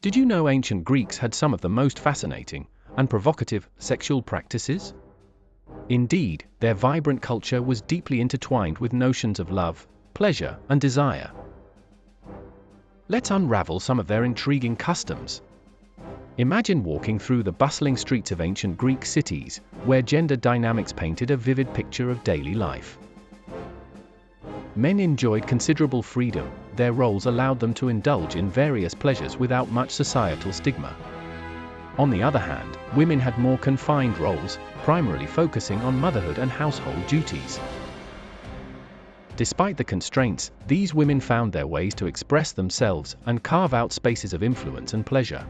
Did you know ancient Greeks had some of the most fascinating and provocative sexual practices? Indeed, their vibrant culture was deeply intertwined with notions of love, pleasure, and desire. Let's unravel some of their intriguing customs. Imagine walking through the bustling streets of ancient Greek cities, where gender dynamics painted a vivid picture of daily life. Men enjoyed considerable freedom, their roles allowed them to indulge in various pleasures without much societal stigma. On the other hand, women had more confined roles, primarily focusing on motherhood and household duties. Despite the constraints, these women found their ways to express themselves and carve out spaces of influence and pleasure.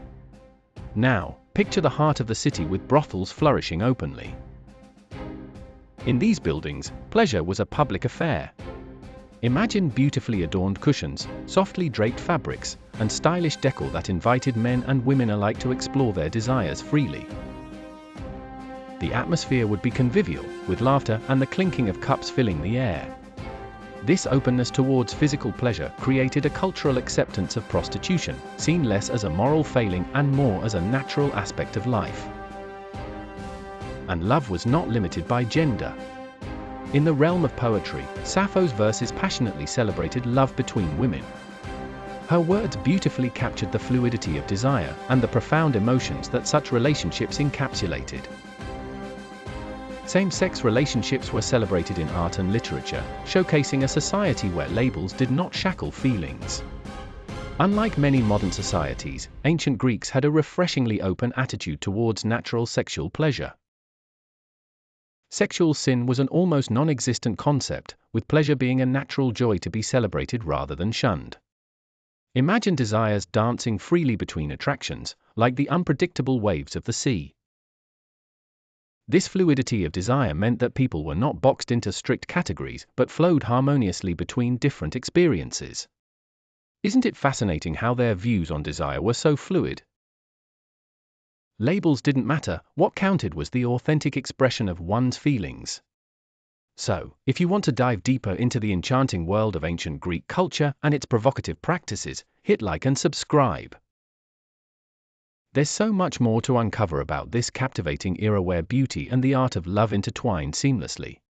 Now, picture the heart of the city with brothels flourishing openly. In these buildings, pleasure was a public affair. Imagine beautifully adorned cushions, softly draped fabrics, and stylish decor that invited men and women alike to explore their desires freely. The atmosphere would be convivial, with laughter and the clinking of cups filling the air. This openness towards physical pleasure created a cultural acceptance of prostitution, seen less as a moral failing and more as a natural aspect of life. And love was not limited by gender. In the realm of poetry, Sappho's verses passionately celebrated love between women. Her words beautifully captured the fluidity of desire and the profound emotions that such relationships encapsulated. Same-sex relationships were celebrated in art and literature, showcasing a society where labels did not shackle feelings. Unlike many modern societies, ancient Greeks had a refreshingly open attitude towards natural sexual pleasure. Sexual sin was an almost non-existent concept, with pleasure being a natural joy to be celebrated rather than shunned. Imagine desires dancing freely between attractions, like the unpredictable waves of the sea. This fluidity of desire meant that people were not boxed into strict categories but flowed harmoniously between different experiences. Isn't it fascinating how their views on desire were so fluid? Labels didn't matter, what counted was the authentic expression of one's feelings. So, if you want to dive deeper into the enchanting world of ancient Greek culture and its provocative practices, hit like and subscribe. There's so much more to uncover about this captivating era where beauty and the art of love intertwined seamlessly.